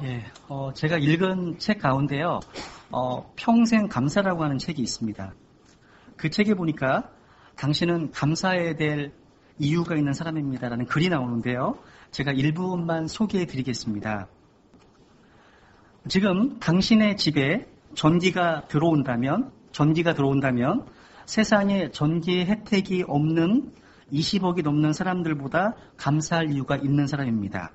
예, 제가 읽은 책 가운데요, 평생 감사라고 하는 책이 있습니다. 그 책에 보니까 당신은 감사해야 될 이유가 있는 사람입니다라는 글이 나오는데요. 제가 일부분만 소개해 드리겠습니다. 지금 당신의 집에 전기가 들어온다면 세상에 전기 혜택이 없는 20억이 넘는 사람들보다 감사할 이유가 있는 사람입니다.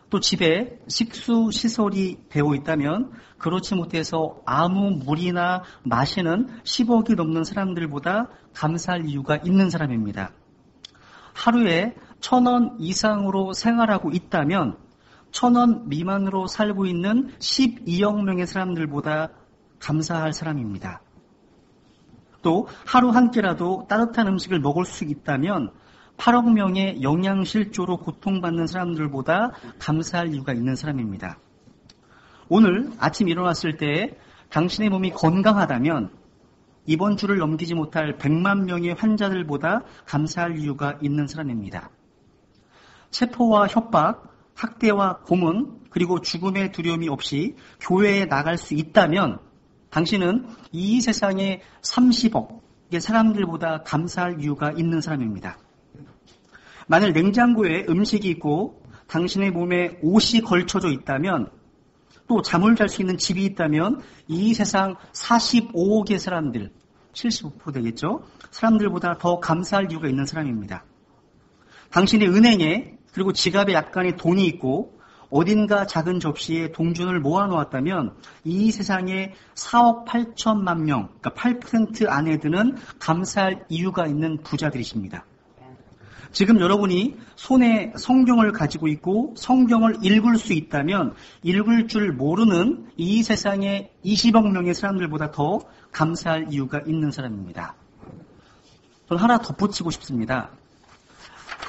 또 집에 식수 시설이 되어 있다면 그렇지 못해서 아무 물이나 마시는 10억이 넘는 사람들보다 감사할 이유가 있는 사람입니다. 하루에 1,000원 이상으로 생활하고 있다면 1,000원 미만으로 살고 있는 12억 명의 사람들보다 감사할 사람입니다. 또 하루 한 끼라도 따뜻한 음식을 먹을 수 있다면 8억 명의 영양실조로 고통받는 사람들보다 감사할 이유가 있는 사람입니다. 오늘 아침 일어났을 때 당신의 몸이 건강하다면 이번 주를 넘기지 못할 100만 명의 환자들보다 감사할 이유가 있는 사람입니다. 체포와 협박, 학대와 고문, 그리고 죽음의 두려움이 없이 교회에 나갈 수 있다면 당신은 이 세상의 30억의 사람들보다 감사할 이유가 있는 사람입니다. 만일 냉장고에 음식이 있고 당신의 몸에 옷이 걸쳐져 있다면 또 잠을 잘 수 있는 집이 있다면 이 세상 45억의 사람들, 75% 되겠죠? 사람들보다 더 감사할 이유가 있는 사람입니다. 당신의 은행에 그리고 지갑에 약간의 돈이 있고 어딘가 작은 접시에 동전을 모아놓았다면 이 세상에 4억 8천만 명, 그러니까 8% 안에 드는 감사할 이유가 있는 부자들이십니다. 지금 여러분이 손에 성경을 가지고 있고 성경을 읽을 수 있다면 읽을 줄 모르는 이 세상의 20억 명의 사람들보다 더 감사할 이유가 있는 사람입니다. 저는 하나 덧붙이고 싶습니다.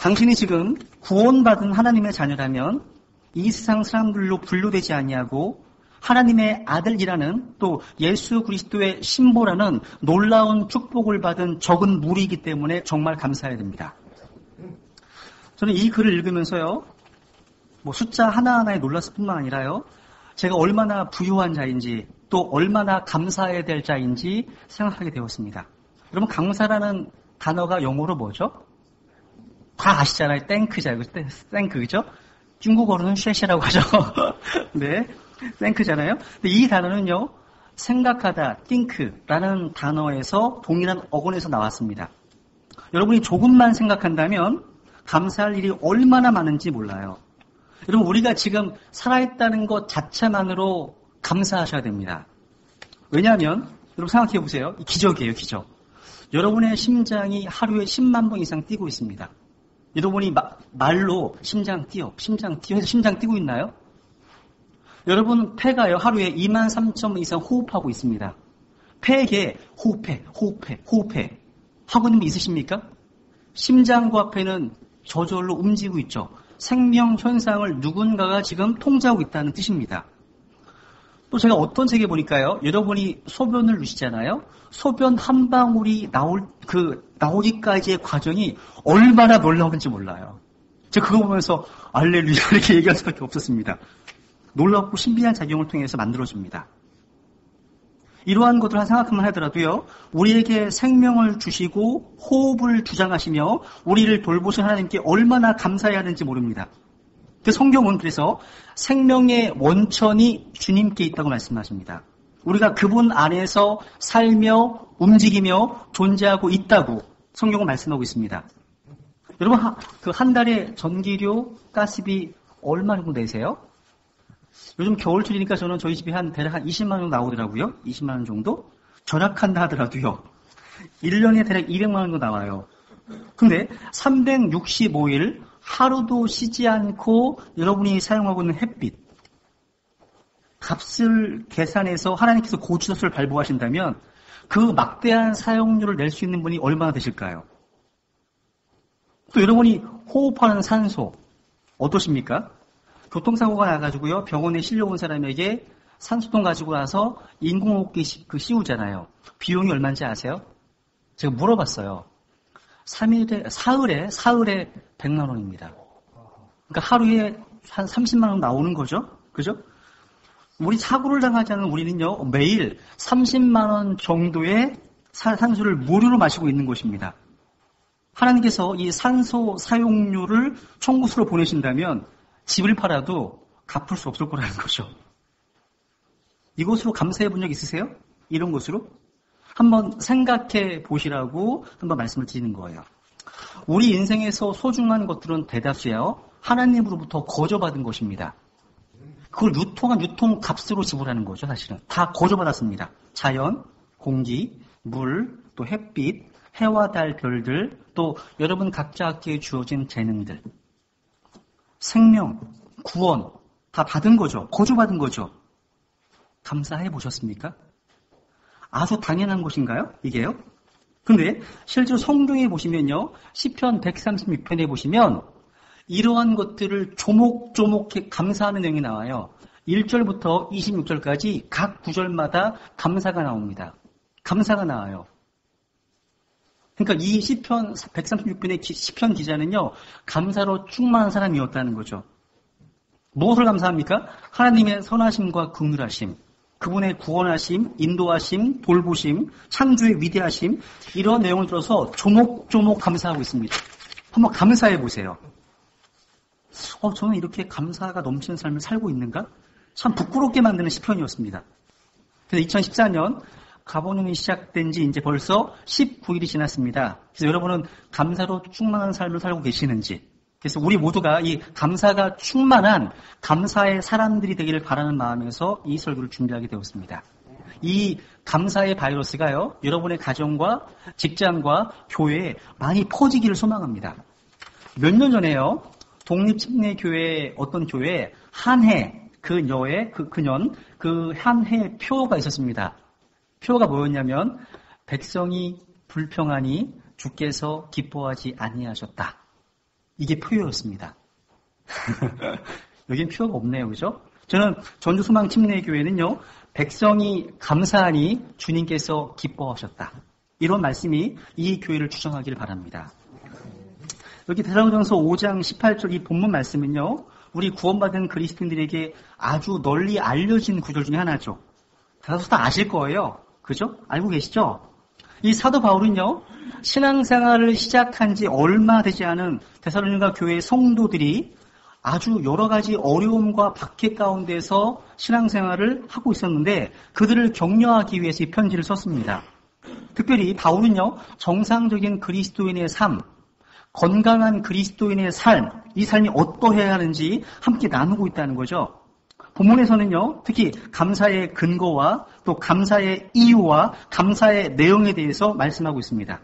당신이 지금 구원받은 하나님의 자녀라면 이 세상 사람들로 분류되지 아니하고 하나님의 아들이라는 또 예수 그리스도의 신보라는 놀라운 축복을 받은 적은 무리이기 때문에 정말 감사해야 됩니다. 저는 이 글을 읽으면서요, 숫자 하나하나에 놀랐을 뿐만 아니라요, 제가 얼마나 부유한 자인지 또 얼마나 감사해야 될 자인지 생각하게 되었습니다. 여러분, 감사라는 단어가 영어로 뭐죠? 다 아시잖아요. 땡크잖아요. 땡크, 그죠? 중국어로는 쉐쉐라고 하죠. 네, 땡크잖아요. 근데 이 단어는요, 생각하다, think라는 단어에서 동일한 어근에서 나왔습니다. 여러분이 조금만 생각한다면 감사할 일이 얼마나 많은지 몰라요. 여러분, 우리가 지금 살아있다는 것 자체만으로 감사하셔야 됩니다. 왜냐하면 여러분 생각해 보세요. 기적이에요, 기적. 여러분의 심장이 하루에 10만 번 이상 뛰고 있습니다. 여러분이 말로 심장 뛰어 해서 심장 뛰고 있나요? 여러분 폐가요, 하루에 2만 3천 번 이상 호흡하고 있습니다. 폐에게 호흡해 하고 있는 분 있으십니까? 심장과 폐는 저절로 움직이고 있죠. 생명 현상을 누군가가 지금 통제하고 있다는 뜻입니다. 또 제가 어떤 책에 보니까요, 여러분이 소변을 누시잖아요. 소변 한 방울이 나오기까지의 과정이 얼마나 놀라운지 몰라요. 제가 그거 보면서 알렐루야 이렇게 얘기할 수밖에 없었습니다. 놀랍고 신비한 작용을 통해서 만들어집니다. 이러한 것들을 생각만 하더라도요, 우리에게 생명을 주시고 호흡을 주장하시며 우리를 돌보신 하나님께 얼마나 감사해야 하는지 모릅니다. 그 성경은 그래서 생명의 원천이 주님께 있다고 말씀하십니다. 우리가 그분 안에서 살며 움직이며 존재하고 있다고 성경은 말씀하고 있습니다. 여러분, 그 한 달에 전기료, 가스비 얼마 정도 내세요? 요즘 겨울철이니까 저는 저희 집에 대략 한 20만 원 정도 나오더라고요. 20만 원 정도? 절약한다 하더라도요. 1년에 대략 200만 원 정도 나와요. 근데 365일 하루도 쉬지 않고 여러분이 사용하고 있는 햇빛, 값을 계산해서 하나님께서 고추젓을 발부하신다면 그 막대한 사용료를 낼 수 있는 분이 얼마나 되실까요? 또 여러분이 호흡하는 산소 어떠십니까? 교통사고가 나가지고요, 병원에 실려온 사람에게 산소통 가지고 와서 인공호흡기 씌우잖아요. 비용이 얼마인지 아세요? 제가 물어봤어요. 사흘에 100만 원입니다. 그러니까 하루에 한 30만 원 나오는 거죠. 그죠? 우리 사고를 당하지 않은 우리는요, 매일 30만 원 정도의 산소를 무료로 마시고 있는 것입니다. 하나님께서 이 산소 사용료를 총구수로 보내신다면 집을 팔아도 갚을 수 없을 거라는 거죠. 이것으로 감사해 본 적 있으세요? 이런 것으로? 한번 생각해 보시라고 한번 말씀을 드리는 거예요. 우리 인생에서 소중한 것들은 대다수예요. 하나님으로부터 거저받은 것입니다. 그걸 유통한 유통값으로 지불하는 거죠, 사실은. 다 거저받았습니다. 자연, 공기, 물, 또 햇빛, 해와 달, 별들, 또 여러분 각자에게 주어진 재능들. 생명, 구원, 다 받은 거죠. 거저받은 거죠. 감사해 보셨습니까? 아주 당연한 것인가요? 이게요? 근데 실제로 성경에 보시면요. 시편 136편에 보시면 이러한 것들을 조목조목 감사하는 내용이 나와요. 1절부터 26절까지 각 구절마다 감사가 나옵니다. 감사가 나와요. 그러니까 이 시편 136편의 시편 기자는요. 감사로 충만한 사람이었다는 거죠. 무엇을 감사합니까? 하나님의 선하심과 긍휼하심, 그분의 구원하심, 인도하심, 돌보심, 창조의 위대하심 이런 내용을 들어서 조목조목 감사하고 있습니다. 한번 감사해 보세요. 저는 이렇게 감사가 넘치는 삶을 살고 있는가? 참 부끄럽게 만드는 시편이었습니다. 그래서 2014년 가보년이 시작된 지 이제 벌써 19일이 지났습니다. 그래서 여러분은 감사로 충만한 삶을 살고 계시는지, 그래서 우리 모두가 이 감사가 충만한 감사의 사람들이 되기를 바라는 마음에서 이 설교를 준비하게 되었습니다. 이 감사의 바이러스가요, 여러분의 가정과 직장과 교회에 많이 퍼지기를 소망합니다. 몇 년 전에요, 독립침례교회 어떤 교회에 한 해, 그녀의 그년, 그 한 해 표가 있었습니다. 표가 뭐였냐면, 백성이 불평하니 주께서 기뻐하지 아니하셨다. 이게 표였습니다. 여긴 표가 없네요. 그죠? 저는 전주소망침례교회는요. 백성이 감사하니 주님께서 기뻐하셨다. 이런 말씀이 이 교회를 추정하기를 바랍니다. 여기 데살로니가전서 5장 18절 이 본문 말씀은요. 우리 구원받은 그리스도인들에게 아주 널리 알려진 구절 중에 하나죠. 다들 다 아실 거예요. 그죠? 알고 계시죠? 이 사도 바울은요. 신앙생활을 시작한 지 얼마 되지 않은 데살로니가 교회의 성도들이 아주 여러 가지 어려움과 박해 가운데서 신앙생활을 하고 있었는데 그들을 격려하기 위해서 이 편지를 썼습니다. 특별히 바울은요. 정상적인 그리스도인의 삶, 건강한 그리스도인의 삶, 이 삶이 어떠해야 하는지 함께 나누고 있다는 거죠. 본문에서는요, 특히 감사의 근거와 또 감사의 이유와 감사의 내용에 대해서 말씀하고 있습니다.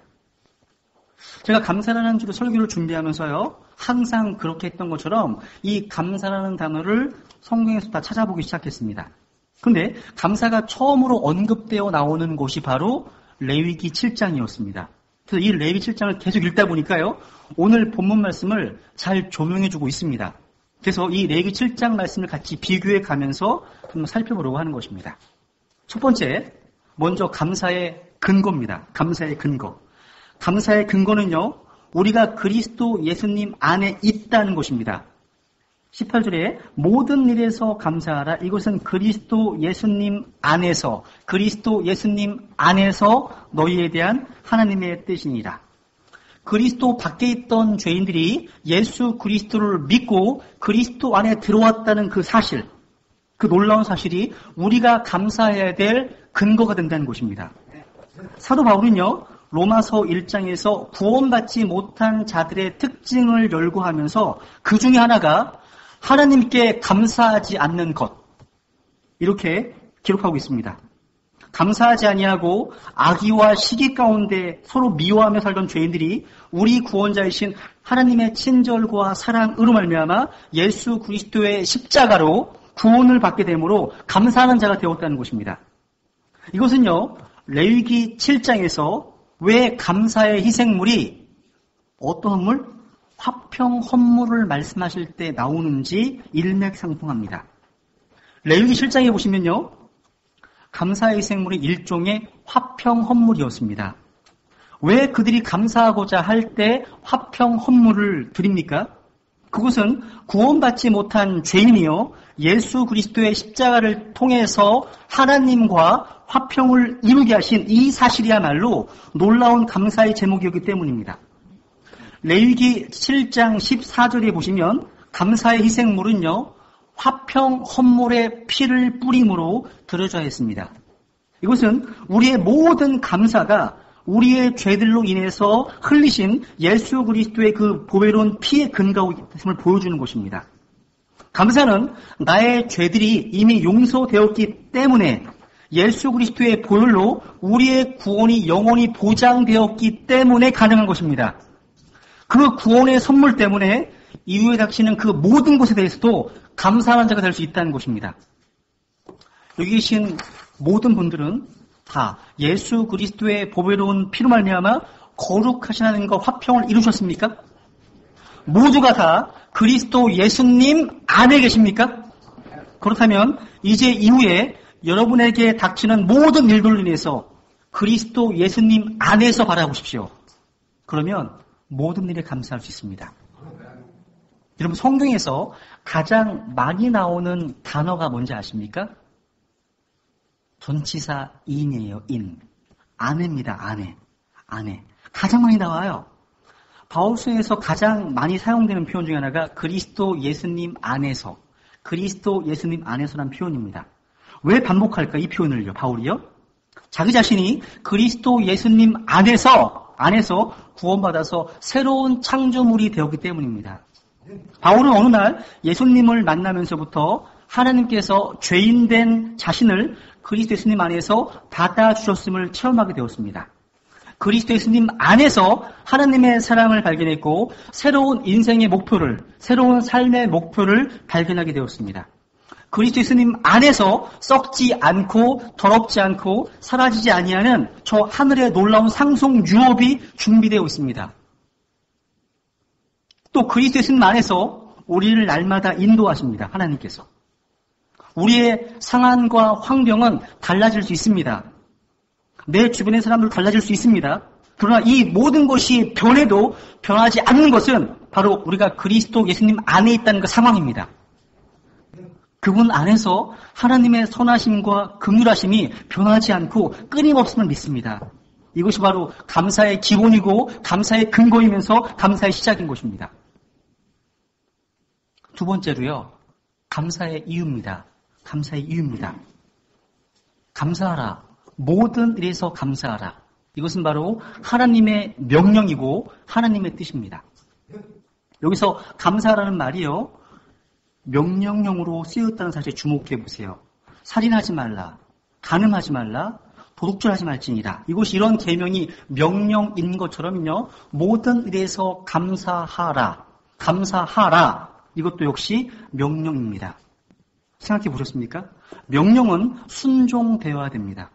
제가 감사라는 주로 설교를 준비하면서요, 항상 그렇게 했던 것처럼 이 감사라는 단어를 성경에서 다 찾아보기 시작했습니다. 그런데 감사가 처음으로 언급되어 나오는 곳이 바로 레위기 7장이었습니다. 그래서 이 레위기 7장을 계속 읽다 보니까요, 오늘 본문 말씀을 잘 조명해주고 있습니다. 그래서 이 레위기 7장 말씀을 같이 비교해 가면서 한번 살펴보려고 하는 것입니다. 첫 번째, 먼저 감사의 근거입니다. 감사의 근거. 감사의 근거는요, 우리가 그리스도 예수님 안에 있다는 것입니다. 18절에 모든 일에서 감사하라. 이것은 그리스도 예수님 안에서, 그리스도 예수님 안에서 너희에 대한 하나님의 뜻이니라. 그리스도 밖에 있던 죄인들이 예수 그리스도를 믿고 그리스도 안에 들어왔다는 그 사실, 그 놀라운 사실이 우리가 감사해야 될 근거가 된다는 것입니다. 사도 바울은요, 로마서 1장에서 구원받지 못한 자들의 특징을 열거하면서 그 중에 하나가 하나님께 감사하지 않는 것, 이렇게 기록하고 있습니다. 감사하지 아니하고 악의와 시기 가운데 서로 미워하며 살던 죄인들이 우리 구원자이신 하나님의 친절과 사랑으로 말미암아 예수 그리스도의 십자가로 구원을 받게 되므로 감사하는 자가 되었다는 것입니다. 이것은요, 레위기 7장에서 왜 감사의 희생물이 어떤 헌물? 화평 헌물을 말씀하실 때 나오는지 일맥상통합니다. 레위기 7장에 보시면요, 감사의 희생물이 일종의 화평 헌물이었습니다. 왜 그들이 감사하고자 할 때 화평 헌물을 드립니까? 그것은 구원받지 못한 죄인이요 예수 그리스도의 십자가를 통해서 하나님과 화평을 이루게 하신 이 사실이야말로 놀라운 감사의 제목이었기 때문입니다. 레위기 7장 14절에 보시면 감사의 희생물은요 화평 헌물의 피를 뿌림으로 드려져야 했습니다. 이것은 우리의 모든 감사가 우리의 죄들로 인해서 흘리신 예수 그리스도의 그 보배로운 피의 근거임을 보여주는 것입니다. 감사는 나의 죄들이 이미 용서되었기 때문에 예수 그리스도의 보혈로 우리의 구원이 영원히 보장되었기 때문에 가능한 것입니다. 그 구원의 선물 때문에 이후에 닥치는 그 모든 것에 대해서도 감사하는 자가 될 수 있다는 것입니다. 여기 계신 모든 분들은 다 예수 그리스도의 보배로운 피로 말미암아 거룩하신 하나님과 화평을 이루셨습니까? 모두가 다 그리스도 예수님 안에 계십니까? 그렇다면 이제 이후에 여러분에게 닥치는 모든 일들로 인해서 그리스도 예수님 안에서 바라보십시오. 그러면 모든 일에 감사할 수 있습니다. 여러분 성경에서 가장 많이 나오는 단어가 뭔지 아십니까? 전치사 인이에요. 인. 아내입니다. 아내. 가장 많이 나와요. 바울서에서 가장 많이 사용되는 표현 중에 하나가 그리스도 예수님 안에서, 그리스도 예수님 안에서라는 표현입니다. 왜 반복할까 이 표현을요? 바울이요? 자기 자신이 그리스도 예수님 안에서 구원받아서 새로운 창조물이 되었기 때문입니다. 바울은 어느 날 예수님을 만나면서부터 하나님께서 죄인된 자신을 그리스도 예수님 안에서 받아주셨음을 체험하게 되었습니다. 그리스도 예수님 안에서 하나님의 사랑을 발견했고 새로운 인생의 목표를, 새로운 삶의 목표를 발견하게 되었습니다. 그리스도 예수님 안에서 썩지 않고 더럽지 않고 사라지지 아니하는 저 하늘의 놀라운 상속 유업이 준비되어 있습니다. 또 그리스도 예수님 안에서 우리를 날마다 인도하십니다. 하나님께서. 우리의 상황과 환경은 달라질 수 있습니다. 내 주변의 사람들 달라질 수 있습니다. 그러나 이 모든 것이 변해도 변하지 않는 것은 바로 우리가 그리스도 예수님 안에 있다는 그 상황입니다. 그분 안에서 하나님의 선하심과 긍휼하심이 변하지 않고 끊임없음을 믿습니다. 이것이 바로 감사의 기본이고 감사의 근거이면서 감사의 시작인 것입니다. 두 번째로요. 감사의 이유입니다. 감사의 이유입니다. 감사하라. 모든 일에서 감사하라. 이것은 바로 하나님의 명령이고 하나님의 뜻입니다. 여기서 감사하라는 말이요. 명령형으로 쓰였다는 사실에 주목해 보세요. 살인하지 말라. 간음하지 말라. 도둑질하지 말지니라. 이것이 이런 계명이 명령인 것처럼요. 모든 일에서 감사하라. 감사하라. 이것도 역시 명령입니다. 생각해 보셨습니까? 명령은 순종되어야 됩니다.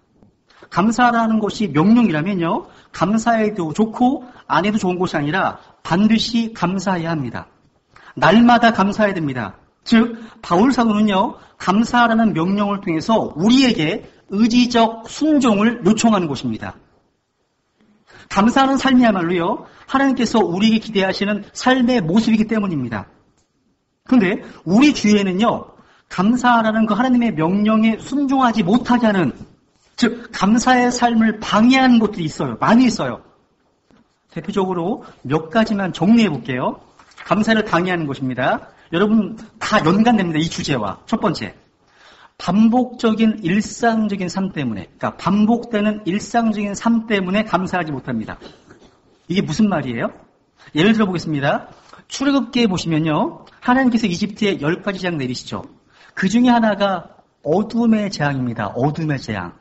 감사하라는 것이 명령이라면요. 감사해도 좋고 안 해도 좋은 것이 아니라 반드시 감사해야 합니다. 날마다 감사해야 됩니다. 즉 바울 사도는요. 감사하라는 명령을 통해서 우리에게 의지적 순종을 요청하는 것입니다. 감사하는 삶이야말로요. 하나님께서 우리에게 기대하시는 삶의 모습이기 때문입니다. 그런데 우리 주위에는요. 감사하라는 그 하나님의 명령에 순종하지 못하게 하는, 즉 감사의 삶을 방해하는 것들이 있어요. 많이 있어요. 대표적으로 몇 가지만 정리해 볼게요. 감사를 방해하는 것입니다. 여러분 다 연관됩니다. 이 주제와. 첫 번째, 반복적인 일상적인 삶 때문에, 그러니까 반복되는 일상적인 삶 때문에 감사하지 못합니다. 이게 무슨 말이에요? 예를 들어 보겠습니다. 출애굽기에 보시면요. 하나님께서 이집트에 10가지 재앙 내리시죠. 그 중에 하나가 어둠의 재앙입니다. 어둠의 재앙.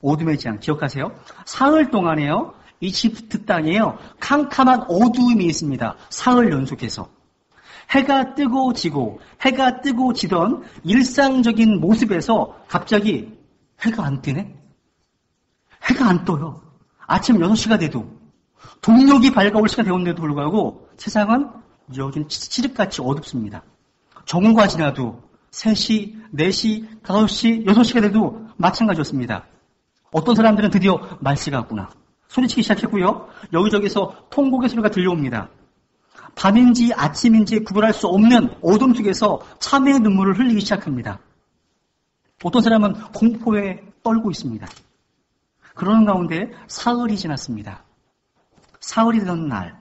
어둠의 재앙 기억하세요? 사흘 동안에요. 이집트 땅에요. 캄캄한 어두움이 있습니다. 사흘 연속해서. 해가 뜨고 지고 해가 뜨고 지던 일상적인 모습에서 갑자기 해가 안 뜨네? 해가 안 떠요. 아침 6시가 돼도 동력이 밝아올 시간 되었는데도 불구하고 세상은 여전히 칠흑같이 어둡습니다. 정오가 지나도 3시, 4시, 5시, 6시가 돼도 마찬가지였습니다. 어떤 사람들은 드디어 말씨가 왔구나. 소리치기 시작했고요. 여기저기서 통곡의 소리가 들려옵니다. 밤인지 아침인지 구별할 수 없는 어둠 속에서 참회의 눈물을 흘리기 시작합니다. 어떤 사람은 공포에 떨고 있습니다. 그러는 가운데 사흘이 지났습니다. 사흘이 되던 날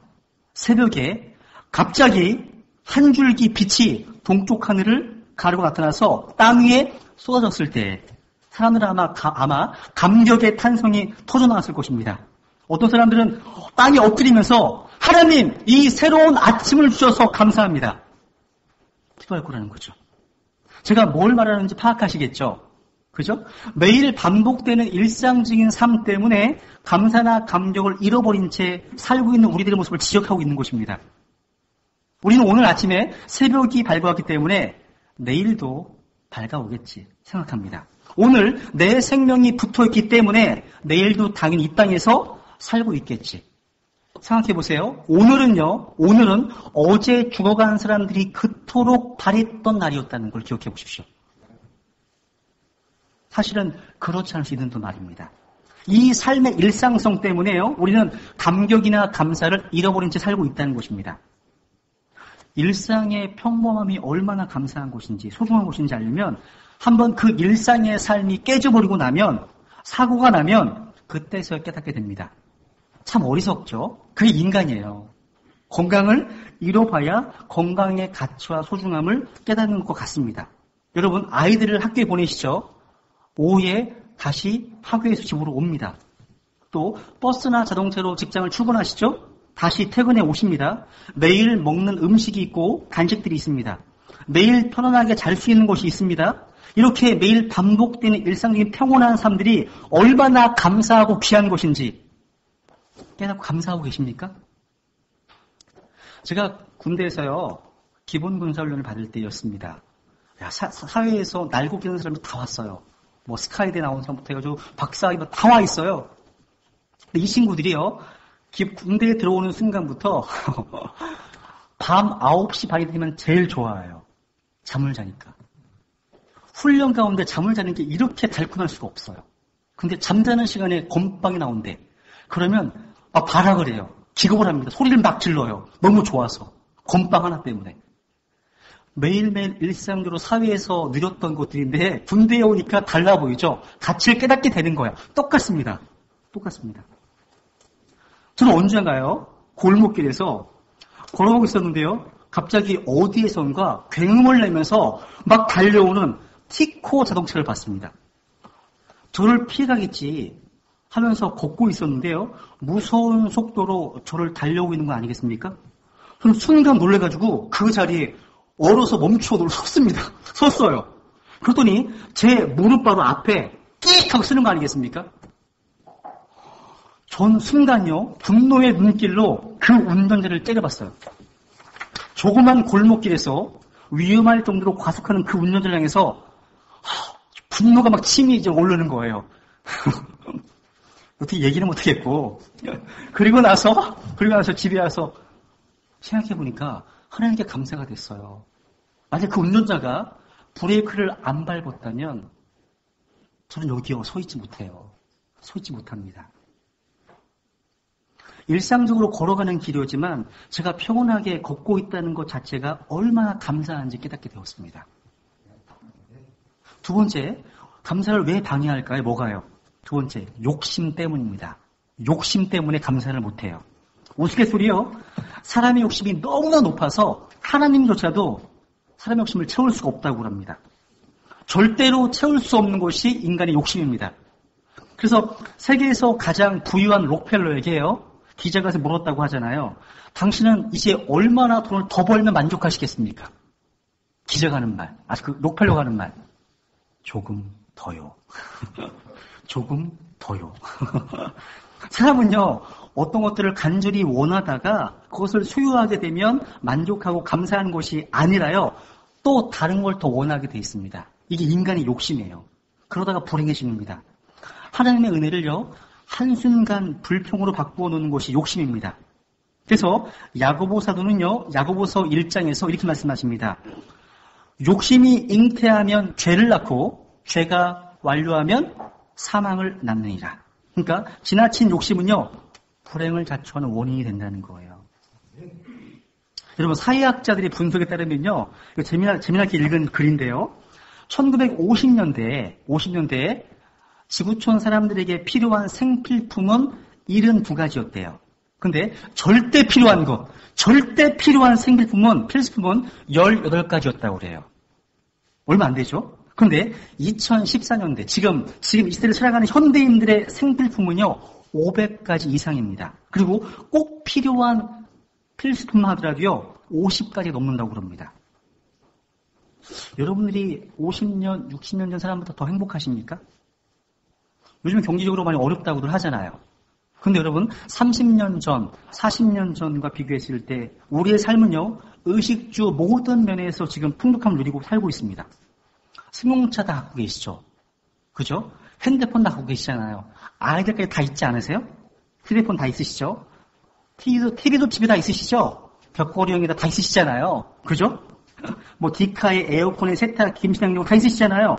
새벽에 갑자기 한 줄기 빛이 동쪽 하늘을 가르고 나타나서 땅 위에 쏟아졌을 때 사람들은 아마 감격의 탄성이 터져나왔을 것입니다. 어떤 사람들은 땅에 엎드리면서 하나님, 이 새로운 아침을 주셔서 감사합니다. 기도할 거라는 거죠. 제가 뭘 말하는지 파악하시겠죠? 그죠? 매일 반복되는 일상적인 삶 때문에 감사나 감격을 잃어버린 채 살고 있는 우리들의 모습을 지적하고 있는 것입니다. 우리는 오늘 아침에 새벽이 밝아왔기 때문에 내일도 밝아오겠지 생각합니다. 오늘 내 생명이 붙어있기 때문에 내일도 당연히 이 땅에서 살고 있겠지. 생각해 보세요. 오늘은 어제 죽어간 사람들이 그토록 바랬던 날이었다는 걸 기억해 보십시오. 사실은 그렇지 않을 수 있는 또 말입니다. 이 삶의 일상성 때문에요. 우리는 감격이나 감사를 잃어버린 채 살고 있다는 것입니다. 일상의 평범함이 얼마나 감사한 것인지 소중한 것인지 알려면 한번 그 일상의 삶이 깨져버리고 나면 사고가 나면 그때서야 깨닫게 됩니다. 참 어리석죠? 그게 인간이에요. 건강을 잃어봐야 건강의 가치와 소중함을 깨닫는 것 같습니다. 여러분 아이들을 학교에 보내시죠? 오후에 다시 학교에서 집으로 옵니다. 또 버스나 자동차로 직장을 출근하시죠? 다시 퇴근해 오십니다. 매일 먹는 음식이 있고 간식들이 있습니다. 매일 편안하게 잘 수 있는 곳이 있습니다. 이렇게 매일 반복되는 일상적인 평온한 삶들이 얼마나 감사하고 귀한 것인지 깨닫고 감사하고 계십니까? 제가 군대에서요 기본 군사훈련을 받을 때였습니다. 사회에서 날고 기는 사람이 다 왔어요. 뭐 스카이대 나온 사람부터 해가지고 박사학위가 다 와 있어요. 근데 이 친구들이요 군대에 들어오는 순간부터 밤 9시 반이 되면 제일 좋아해요. 잠을 자니까. 훈련 가운데 잠을 자는 게 이렇게 달콤할 수가 없어요. 근데 잠자는 시간에 건빵이 나온대. 그러면 발악을 해요. 기겁을 합니다. 소리를 막 질러요. 너무 좋아서. 건빵 하나 때문에. 매일매일 일상적으로 사회에서 누렸던 것들인데 군대에 오니까 달라 보이죠. 가치를 깨닫게 되는 거야. 똑같습니다. 저는 언젠가요 골목길에서 걸어가고 있었는데요. 갑자기 어디에선가 굉음을 내면서 막 달려오는 티코 자동차를 봤습니다. 저를 피해가겠지 하면서 걷고 있었는데요. 무서운 속도로 저를 달려오고 있는 거 아니겠습니까? 저는 순간 놀래가지고 그 자리에 얼어서 멈추어 섰어요. 그랬더니 제 무릎 바로 앞에 끼익 하고 쓰는 거 아니겠습니까? 전 순간요 분노의 눈길로 그 운전자를 때려봤어요. 조그만 골목길에서 위험할 정도로 과속하는 그 운전자를 향해서 분노가 막 침이 이제 오르는 거예요. 어떻게 얘기는 못하겠고 그리고 나서 집에 와서 생각해보니까 하나님께 감사가 됐어요. 만약 그 운전자가 브레이크를 안 밟았다면 저는 여기에 서 있지 못해요. 서 있지 못합니다. 일상적으로 걸어가는 길이었지만 제가 평온하게 걷고 있다는 것 자체가 얼마나 감사한지 깨닫게 되었습니다. 두 번째, 감사를 왜 방해할까요? 뭐가요? 두 번째, 욕심 때문입니다. 욕심 때문에 감사를 못해요. 우스갯소리요. 사람의 욕심이 너무나 높아서 하나님조차도 사람의 욕심을 채울 수가 없다고 합니다. 절대로 채울 수 없는 것이 인간의 욕심입니다. 그래서 세계에서 가장 부유한 록펠러에게요. 기자가 가서 물었다고 하잖아요. 당신은 이제 얼마나 돈을 더 벌면 만족하시겠습니까? 기자가 하는 말, 그 록펠러가 하는 말. 조금 더요. 조금 더요. 사람은요, 어떤 것들을 간절히 원하다가 그것을 소유하게 되면 만족하고 감사하는 것이 아니라요, 또 다른 걸 더 원하게 돼 있습니다. 이게 인간의 욕심이에요. 그러다가 불행해집니다. 하나님의 은혜를요, 한순간 불평으로 바꾸어 놓는 것이 욕심입니다. 그래서 야고보 사도는요, 야고보서 1장에서 이렇게 말씀하십니다. 욕심이 잉태하면 죄를 낳고 죄가 완료하면 사망을 낳느니라. 그러니까 지나친 욕심은요, 불행을 자초하는 원인이 된다는 거예요. 여러분, 사회학자들의 분석에 따르면요, 이거 재미나게 읽은 글인데요. 1950년대에 지구촌 사람들에게 필요한 생필품은 72가지였대요. 근데 절대 필요한 생필품은, 필수품은 18가지였다고 그래요. 얼마 안 되죠? 근데 2014년대, 지금 이 시대를 살아가는 현대인들의 생필품은요, 500가지 이상입니다. 그리고 꼭 필요한 필수품만 하더라도요, 50가지 넘는다고 그럽니다. 여러분들이 50년, 60년 전 사람보다 더 행복하십니까? 요즘 경제적으로 많이 어렵다고들 하잖아요. 근데 여러분, 30년 전, 40년 전과 비교했을 때 우리의 삶은요, 의식주 모든 면에서 지금 풍족함을 누리고 살고 있습니다. 승용차 다 갖고 계시죠? 그죠? 핸드폰 다 갖고 계시잖아요. 아이들까지 다 있지 않으세요? 휴대폰 다 있으시죠? TV도 집에 다 있으시죠? 벽걸이형에다 다 있으시잖아요. 그죠? 뭐 디카에 에어컨에 세탁, 김치냉장고 다 있으시잖아요.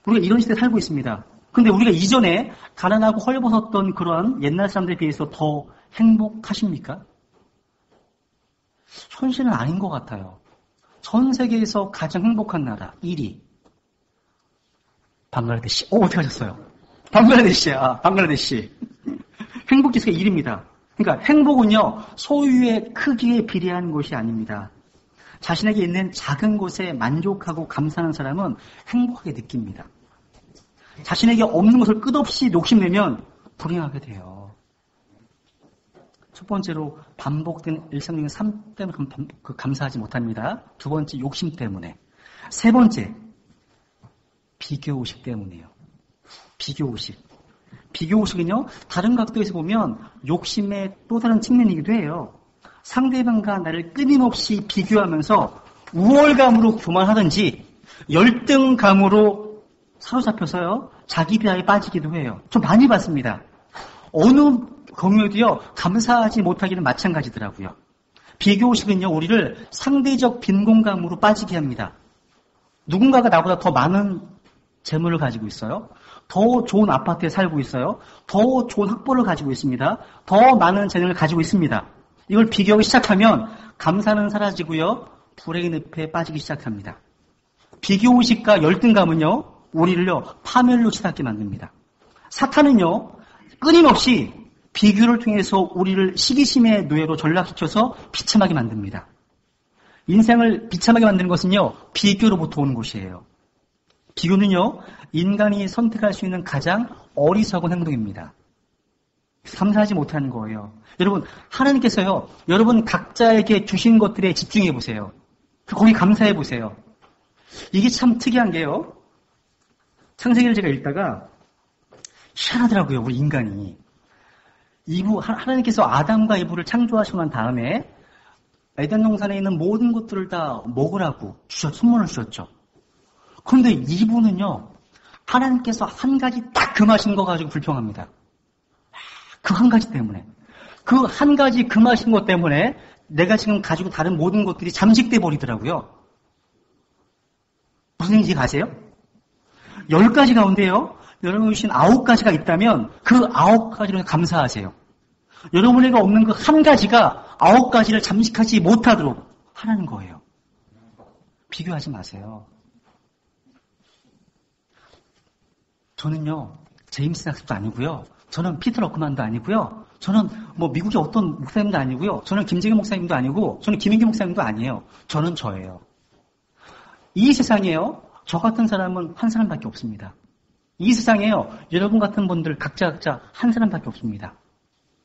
우리가 이런 시대에 살고 있습니다. 근데 우리가 이전에 가난하고 헐벗었던 그러한 옛날 사람들에 비해서 더 행복하십니까? 현실은 아닌 것 같아요. 전 세계에서 가장 행복한 나라 1위. 방글라데시. 어떻게 하셨어요? 방글라데시. 행복지수가 1위입니다. 그러니까 행복은요, 소유의 크기에 비례한 것이 아닙니다. 자신에게 있는 작은 것에 만족하고 감사하는 사람은 행복하게 느낍니다. 자신에게 없는 것을 끝없이 욕심내면 불행하게 돼요. 첫 번째로 반복된 일상적인 삶 때문에 감사하지 못합니다. 두 번째, 욕심 때문에. 세 번째, 비교의식 때문이에요. 비교의식은요, 다른 각도에서 보면 욕심의 또 다른 측면이기도 해요. 상대방과 나를 끊임없이 비교하면서 우월감으로 교만하든지 열등감으로 사로잡혀서요, 자기 비하에 빠지기도 해요. 좀 많이 봤습니다. 어느 경우에도요, 감사하지 못하기는 마찬가지더라고요. 비교의식은요, 우리를 상대적 빈곤감으로 빠지게 합니다. 누군가가 나보다 더 많은 재물을 가지고 있어요. 더 좋은 아파트에 살고 있어요. 더 좋은 학벌을 가지고 있습니다. 더 많은 재능을 가지고 있습니다. 이걸 비교하기 시작하면 감사는 사라지고요, 불행의 늪에 빠지기 시작합니다. 비교의식과 열등감은요, 우리를요, 파멸로 치닫게 만듭니다. 사탄은요, 끊임없이 비교를 통해서 우리를 시기심의 노예로 전락시켜서 비참하게 만듭니다. 인생을 비참하게 만드는 것은요, 비교로부터 오는 것이에요. 비교는요, 인간이 선택할 수 있는 가장 어리석은 행동입니다. 감사하지 못하는 거예요. 여러분, 하나님께서요, 여러분 각자에게 주신 것들에 집중해 보세요. 거기 감사해 보세요. 이게 참 특이한 게요, 창세기를 제가 읽다가 희한하더라고요, 우리 인간이. 하나님께서 아담과 이브를 창조하시고 난 다음에 에덴 동산에 있는 모든 것들을 다 먹으라고 선물을 주셨죠. 그런데 이브는요, 하나님께서 한 가지 딱 금하신 거 가지고 불평합니다. 그 한 가지 때문에. 그 한 가지 금하신 것 때문에 내가 지금 가지고 다른 모든 것들이 잠식돼 버리더라고요. 무슨 얘기인지 아세요? 10가지 가운데요, 여러분 주신 9가지가 있다면 그 9가지로 감사하세요. 여러분에게 없는 그 한 가지가 9가지를 잠식하지 못하도록 하라는 거예요. 비교하지 마세요. 저는요, 제임스 학습도 아니고요, 저는 피터 러크만도 아니고요, 저는 뭐 미국의 어떤 목사님도 아니고요, 저는 김재규 목사님도 아니고, 저는 김인규 목사님도 아니에요. 저는 저예요. 이 세상에요, 저 같은 사람은 한 사람밖에 없습니다. 이 세상에요, 여러분 같은 분들 각자 한 사람밖에 없습니다.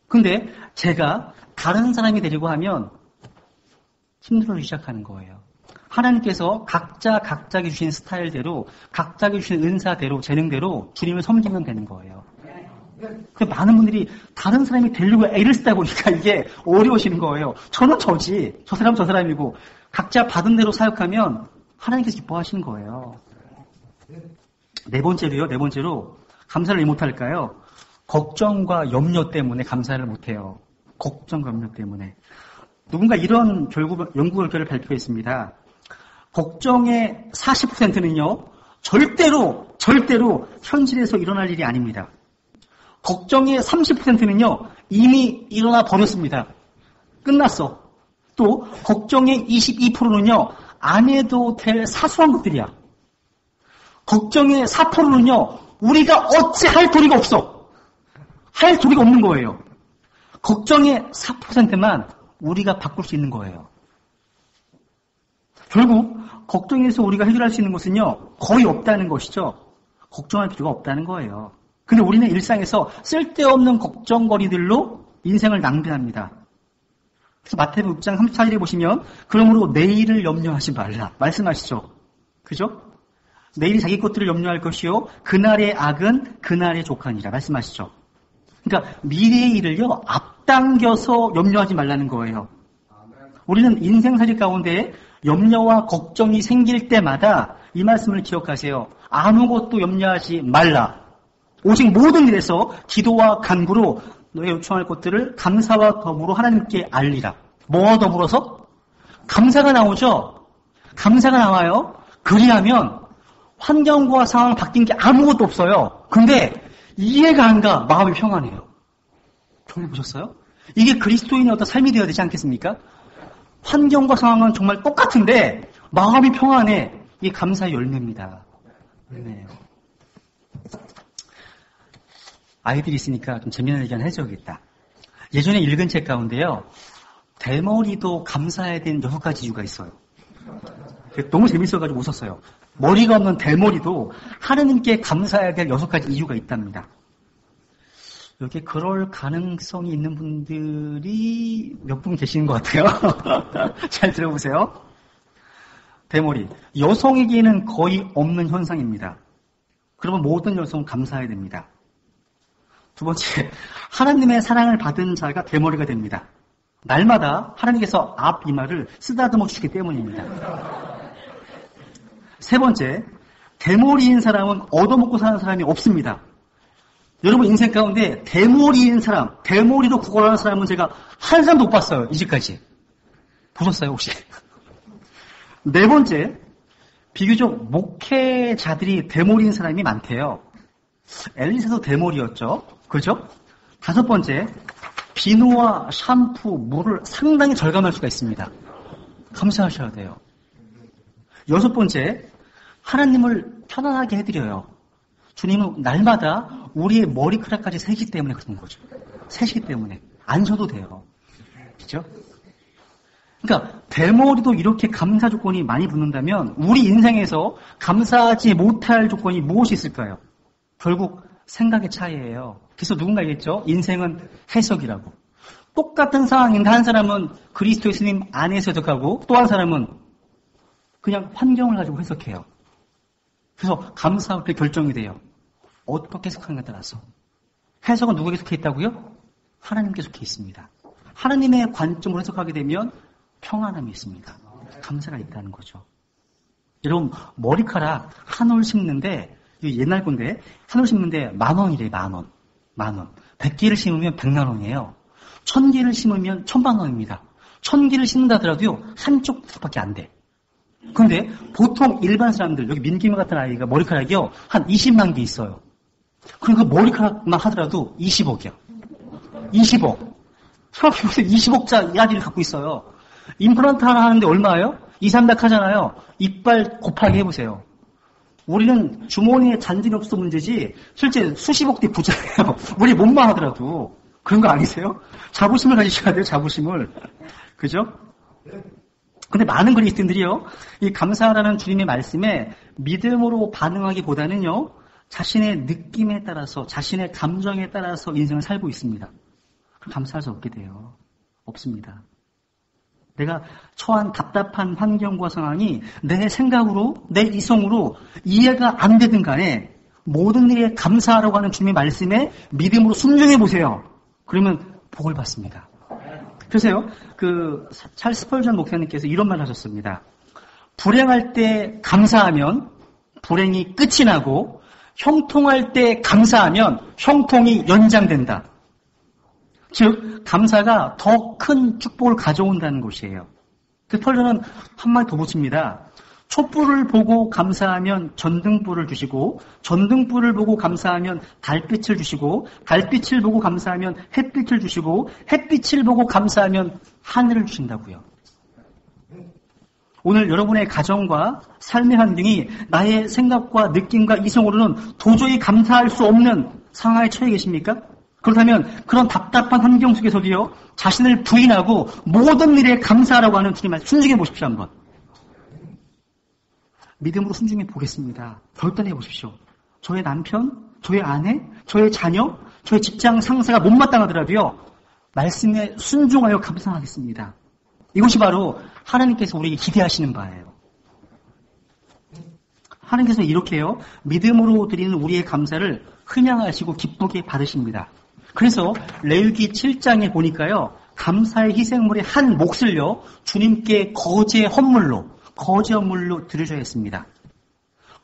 근데 제가 다른 사람이 되려고 하면 힘들어지기 시작하는 거예요. 하나님께서 각자에게 주신 스타일대로, 각자에게 주신 은사대로, 재능대로 주님을 섬기면 되는 거예요. 많은 분들이 다른 사람이 되려고 애를 쓰다 보니까 이게 어려우시는 거예요. 저는 저지, 저 사람은 저 사람이고, 각자 받은 대로 사역하면 하나님께서 기뻐하시는 거예요. 네 번째로 감사를 왜 못할까요? 걱정과 염려 때문에 감사를 못해요. 걱정과 염려 때문에. 누군가 이런 연구 결과를 발표했습니다. 걱정의 40%는요, 절대로 현실에서 일어날 일이 아닙니다. 걱정의 30%는요, 이미 일어나 버렸습니다. 끝났어. 또 걱정의 22%는요. 안 해도 될 사소한 것들이야. 걱정의 4%는요. 우리가 어찌 할 도리가 없어. 할 도리가 없는 거예요. 걱정의 4%만 우리가 바꿀 수 있는 거예요. 결국 걱정에서 우리가 해결할 수 있는 것은요. 거의 없다는 것이죠. 걱정할 필요가 없다는 거예요. 근데 우리는 일상에서 쓸데없는 걱정거리들로 인생을 낭비합니다. 그래서 마태복음 6장 34절에 보시면 그러므로 내일을 염려하지 말라 말씀하시죠. 그죠? 내일이 자기 것들을 염려할 것이요 그날의 악은 그날의 족하니라 말씀하시죠. 그러니까 미래의 일을요 앞당겨서 염려하지 말라는 거예요. 우리는 인생살이 가운데 염려와 걱정이 생길 때마다 이 말씀을 기억하세요. 아무것도 염려하지 말라. 오직 모든 일에서 기도와 간구로 너의 요청할 것들을 감사와 더불어 하나님께 알리라. 뭐와 더불어서? 감사가 나오죠. 감사가 나와요. 그리하면 환경과 상황 바뀐 게 아무것도 없어요. 근데 이해가 안 가. 마음이 평안해요. 정말 보셨어요? 이게 그리스도인의 어떤 삶이 되어야 되지 않겠습니까? 환경과 상황은 정말 똑같은데 마음이 평안해. 이게 감사의 열매입니다. 열매예요. 아이들이 있으니까 좀 재미있는 얘기 하나 해줘야겠다. 예전에 읽은 책 가운데요. 대머리도 감사해야 되는 6가지 이유가 있어요. 너무 재밌어가지고 웃었어요. 머리가 없는 대머리도 하느님께 감사해야 될 6가지 이유가 있답니다. 여기에 그럴 가능성이 있는 분들이 몇 분 계시는 것 같아요. 잘 들어보세요. 대머리. 여성에게는 거의 없는 현상입니다. 그러면 모든 여성은 감사해야 됩니다. 두 번째, 하나님의 사랑을 받은 자가 대머리가 됩니다. 날마다 하나님께서 앞 이마를 쓰다듬어 주시기 때문입니다. 세 번째, 대머리인 사람은 얻어먹고 사는 사람이 없습니다. 여러분 인생 가운데 대머리인 사람, 대머리로 구걸하는 사람은 제가 한 사람도 못 봤어요. 이제까지. 보셨어요 혹시? 네 번째, 비교적 목회자들이 대머리인 사람이 많대요. 엘리사도 대머리였죠. 그죠? 다섯 번째, 비누와 샴푸, 물을 상당히 절감할 수가 있습니다. 감사하셔야 돼요. 여섯 번째, 하나님을 편안하게 해드려요. 주님은 날마다 우리의 머리카락까지 세기 때문에 그런 거죠. 세시기 때문에. 안 쉬어도 돼요. 그죠? 그러니까 대머리도 이렇게 감사 조건이 많이 붙는다면 우리 인생에서 감사하지 못할 조건이 무엇이 있을까요? 결국 생각의 차이예요. 그래서 누군가 얘기했죠. 인생은 해석이라고. 똑같은 상황인데 한 사람은 그리스도 예수님 안에서 해석하고 또 한 사람은 그냥 환경을 가지고 해석해요. 그래서 감사할 때 결정이 돼요. 어떻게 해석하는가에 따라서. 해석은 누구에게 속해 있다고요? 하나님께 속해 있습니다. 하나님의 관점으로 해석하게 되면 평안함이 있습니다. 감사가 있다는 거죠. 여러분 머리카락 한 올 심는데 옛날 건데 한 올 심는데 10,000원이래요. 10,000원. 10,000원. 100개를 심으면 100만 원이에요. 1000개를 심으면 1000만 원입니다. 1000개를 심는다 하더라도요. 한쪽밖에 안 돼. 근데 보통 일반 사람들 여기 민기명 같은 아이가 머리카락이요. 한 20만 개 있어요. 그러니까 머리카락만 하더라도 20억이야. 20억. 생각해보세요. 20억짜리 아이를 갖고 있어요. 임플란트 하나 하는데 얼마예요? 200~300 하잖아요. 이빨 곱하기 해보세요. 우리는 주머니에 잔들이 없어 문제지 실제 수십억대 부자예요. 우리 몸만 하더라도. 그런 거 아니세요? 자부심을 가지셔야 돼요. 자부심을. 그죠? 근데 많은 그리스도인들이요. 이 감사라는 주님의 말씀에 믿음으로 반응하기보다는요. 자신의 느낌에 따라서 자신의 감정에 따라서 인생을 살고 있습니다. 그럼 감사할 수 없게 돼요. 없습니다. 내가 처한 답답한 환경과 상황이 내 생각으로, 내 이성으로 이해가 안 되든 간에 모든 일에 감사하라고 하는 주님의 말씀에 믿음으로 순종해 보세요. 그러면 복을 받습니다. 그래서요, 찰스 스펄전 목사님께서 이런 말 하셨습니다. 불행할 때 감사하면 불행이 끝이 나고 형통할 때 감사하면 형통이 연장된다. 즉 감사가 더 큰 축복을 가져온다는 것이에요. 그 스펄전은 한마디 더 붙입니다. 촛불을 보고 감사하면 전등불을 주시고 전등불을 보고 감사하면 달빛을 주시고 달빛을 보고 감사하면 햇빛을 주시고 햇빛을 보고 감사하면 하늘을 주신다고요. 오늘 여러분의 가정과 삶의 환경이 나의 생각과 느낌과 이성으로는 도저히 감사할 수 없는 상황에 처해 계십니까? 그렇다면 그런 답답한 환경 속에서도요, 자신을 부인하고 모든 일에 감사하라고 하는 주님 말씀 순종해 보십시오. 한번. 믿음으로 순종해 보겠습니다. 결단해 보십시오. 저의 남편, 저의 아내, 저의 자녀, 저의 직장 상사가 못마땅하더라도요, 말씀에 순종하여 감사하겠습니다. 이것이 바로 하나님께서 우리에게 기대하시는 바예요. 하나님께서 이렇게요, 믿음으로 드리는 우리의 감사를 흔양하시고 기쁘게 받으십니다. 그래서 레위기 7장에 보니까요, 감사의 희생물의 한 몫을요, 주님께 거제 헌물로 드리셔야 했습니다.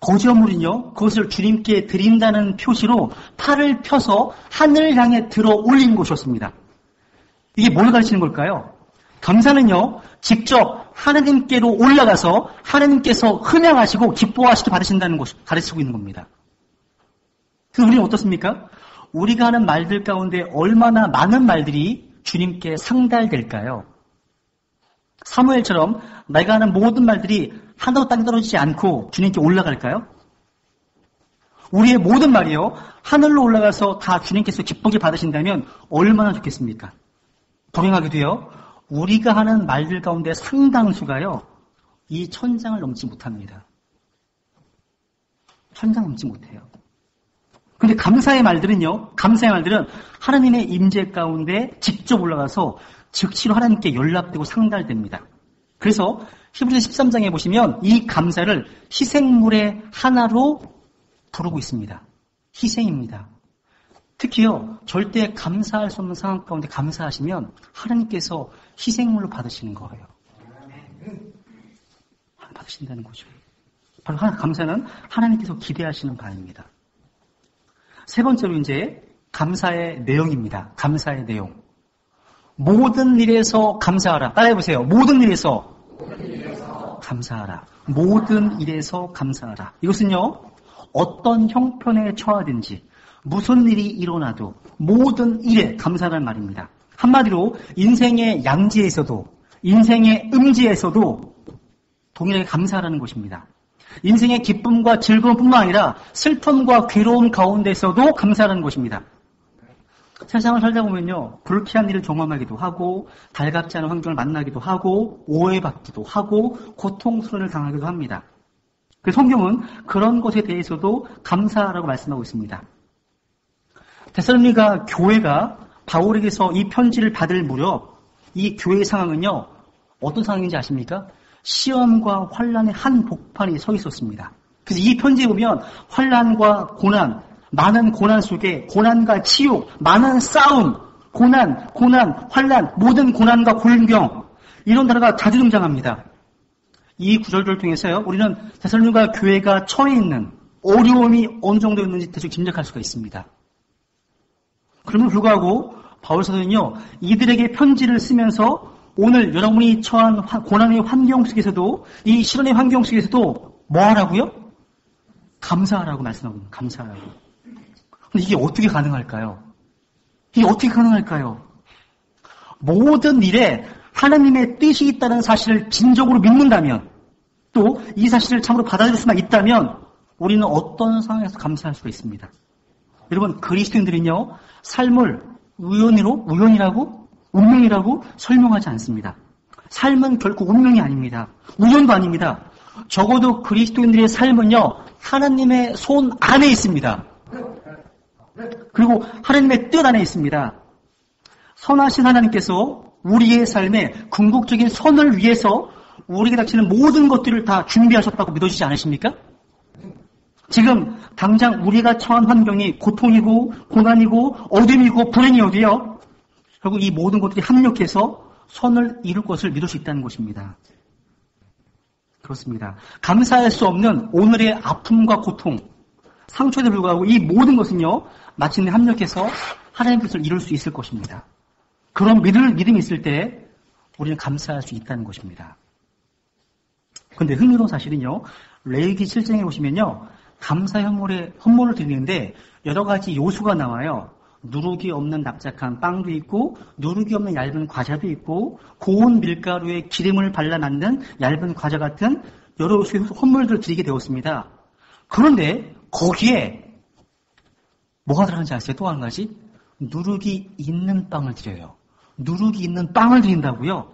거제 헌물은요, 그것을 주님께 드린다는 표시로 팔을 펴서 하늘을 향해 들어 올린 것이었습니다. 이게 뭘 가르치는 걸까요? 감사는요, 직접 하나님께로 올라가서 하나님께서 흔양하시고 기뻐하시게 받으신다는 것을 가르치고 있는 겁니다. 그래서 우리는 어떻습니까? 우리가 하는 말들 가운데 얼마나 많은 말들이 주님께 상달될까요? 사무엘처럼 내가 하는 모든 말들이 하나도 땅에 떨어지지 않고 주님께 올라갈까요? 우리의 모든 말이요, 하늘로 올라가서 다 주님께서 기쁘게 받으신다면 얼마나 좋겠습니까? 불행하게도요, 우리가 하는 말들 가운데 상당수가요, 이 천장을 넘지 못합니다. 천장 넘지 못해요. 근데 감사의 말들은 하나님의 임재 가운데 직접 올라가서 즉시로 하나님께 연락되고 상달됩니다. 그래서 히브리서 13장에 보시면 이 감사를 희생물의 하나로 부르고 있습니다. 희생입니다. 특히요, 절대 감사할 수 없는 상황 가운데 감사하시면 하나님께서 희생물로 받으시는 거예요. 받으신다는 거죠. 바로 감사는 하나님께서 기대하시는 바입니다. 세 번째로 이제 감사의 내용입니다. 감사의 내용. 모든 일에서 감사하라. 따라해보세요. 모든 일에서 감사하라. 모든 일에서 감사하라. 이것은요, 어떤 형편에 처하든지 무슨 일이 일어나도 모든 일에 감사하라는 말입니다. 한마디로 인생의 양지에서도 인생의 음지에서도 동일하게 감사하라는 것입니다. 인생의 기쁨과 즐거움뿐만 아니라 슬픔과 괴로움 가운데서도 감사하라는 것입니다. 세상을 살다 보면요, 불쾌한 일을 경험하기도 하고 달갑지 않은 환경을 만나기도 하고 오해받기도 하고 고통스러움을 당하기도 합니다. 그 성경은 그런 것에 대해서도 감사하라고 말씀하고 있습니다. 데살로니가 교회가 바울에게서 이 편지를 받을 무렵 이 교회의 상황은요, 어떤 상황인지 아십니까? 시험과 환란의 한 복판이 서 있었습니다. 그래서 이 편지에 보면 환란과 고난, 많은 고난 속에 고난과 치욕, 많은 싸움, 고난, 환란, 모든 고난과 골경, 이런 단어가 자주 등장합니다. 이 구절들을 통해서요, 우리는 데살로니가 교회가 처해 있는 어려움이 어느 정도였는지 대충 짐작할 수가 있습니다. 그럼에도 불구하고 바울 사도는요, 이들에게 편지를 쓰면서 오늘 여러분이 처한 고난의 환경 속에서도, 이 시련의 환경 속에서도 뭐 하라고요? 감사하라고 말씀하고 있는, 감사하라고. 근데 이게 어떻게 가능할까요? 모든 일에 하나님의 뜻이 있다는 사실을 진정으로 믿는다면, 또 이 사실을 참으로 받아들일 수만 있다면 우리는 어떤 상황에서 감사할 수가 있습니다. 여러분, 그리스도인들은요, 삶을 우연이라고 운명이라고 설명하지 않습니다. 삶은 결코 운명이 아닙니다. 우연도 아닙니다. 적어도 그리스도인들의 삶은요, 하나님의 손 안에 있습니다. 그리고 하나님의 뜻 안에 있습니다. 선하신 하나님께서 우리의 삶에 궁극적인 선을 위해서 우리에게 닥치는 모든 것들을 다 준비하셨다고 믿어지지 않으십니까? 지금 당장 우리가 처한 환경이 고통이고 고난이고 어둠이고 불행이어도요, 결국 이 모든 것들이 합력해서 선을 이룰 것을 믿을 수 있다는 것입니다. 그렇습니다. 감사할 수 없는 오늘의 아픔과 고통, 상처에도 불구하고 이 모든 것은요, 마침내 합력해서 하나님의 뜻을 이룰 수 있을 것입니다. 그런 믿음이 있을 때 우리는 감사할 수 있다는 것입니다. 그런데 흥미로운 사실은요, 레위기 7장에 보시면요, 감사 헌물을 드리는데 여러 가지 요소가 나와요. 누룩이 없는 납작한 빵도 있고 누룩이 없는 얇은 과자도 있고 고운 밀가루에 기름을 발라 만든 얇은 과자 같은 여러 선물들을 드리게 되었습니다. 그런데 거기에 뭐가 들어가는지 아세요? 또 한 가지. 누룩이 있는 빵을 드려요. 누룩이 있는 빵을 드린다고요?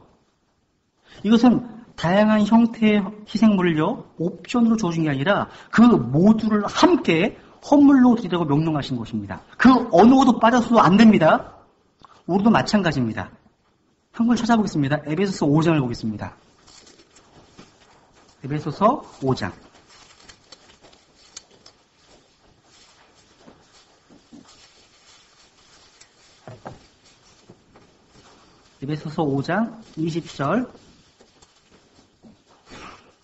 이것은 다양한 형태의 희생물을요, 옵션으로 주어진 게 아니라 그 모두를 함께 헌물로 드리라고 명령하신 것입니다. 그 어느 것도 빠져서도 안 됩니다. 우리도 마찬가지입니다. 한번 찾아보겠습니다. 에베소서 5장을 보겠습니다. 에베소서 5장. 에베소서 5장 20절.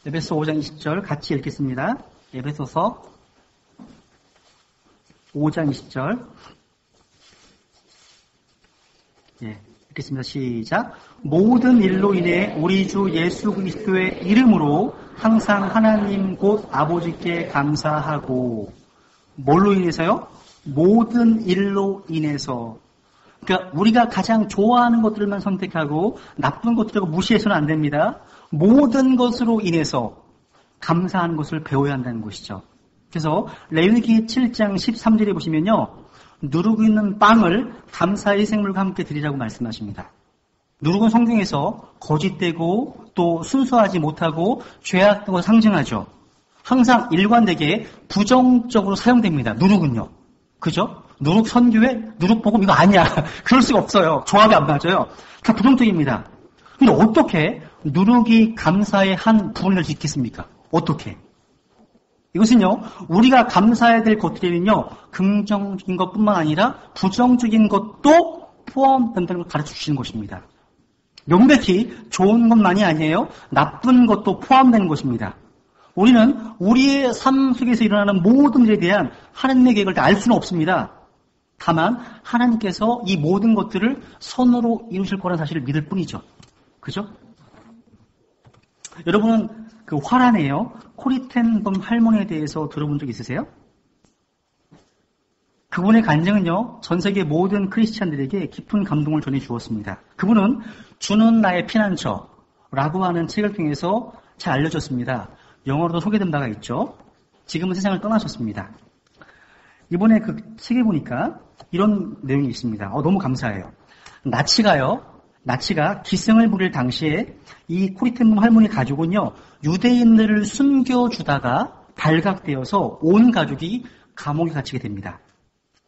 에베소 5장 20절 같이 읽겠습니다. 에베소서 5장 20절. 예, 읽겠습니다. 시작. 모든 일로 인해 우리 주 예수 그리스도의 이름으로 항상 하나님 곧 아버지께 감사하고. 뭘로 인해서요? 모든 일로 인해서. 그러니까 우리가 가장 좋아하는 것들만 선택하고 나쁜 것들을 무시해서는 안 됩니다. 모든 것으로 인해서 감사하는 것을 배워야 한다는 것이죠. 그래서 레위기 7장 13절에 보시면요. 누룩 있는 빵을 감사의 생물과 함께 드리라고 말씀하십니다. 누룩은 성경에서 거짓되고 또 순수하지 못하고 죄악된 것을 상징하죠. 항상 일관되게 부정적으로 사용됩니다. 누룩은요. 그죠? 누룩 선교회, 누룩 복음 이거 아니야. 그럴 수가 없어요. 조합이 안 맞아요. 그러니까 부정적입니다. 근데 어떻게 누룩이 감사의 한 부분이 될 수 있겠습니까? 어떻게? 이것은요, 우리가 감사해야 될 것들에는요, 긍정적인 것뿐만 아니라 부정적인 것도 포함된다는 걸 가르쳐 주시는 것입니다. 명백히 좋은 것만이 아니에요. 나쁜 것도 포함되는 것입니다. 우리는 우리의 삶 속에서 일어나는 모든 일에 대한 하나님의 계획을 다 알 수는 없습니다. 다만 하나님께서 이 모든 것들을 선으로 이루실 거라는 사실을 믿을 뿐이죠. 그죠? 여러분은 그 화란에요. 코리텐범 할머니에 대해서 들어본 적 있으세요? 그분의 간증은요. 전 세계 모든 크리스찬들에게 깊은 감동을 전해주었습니다. 그분은 주는 나의 피난처라고 하는 책을 통해서 잘 알려졌습니다. 영어로도 소개된 바가 있죠. 지금은 세상을 떠나셨습니다. 이번에 그 책에 보니까 이런 내용이 있습니다. 너무 감사해요. 나치가 기승을 부릴 당시에 이 코리텐범 할머니 가족은요, 유대인들을 숨겨주다가 발각되어서 온 가족이 감옥에 갇히게 됩니다.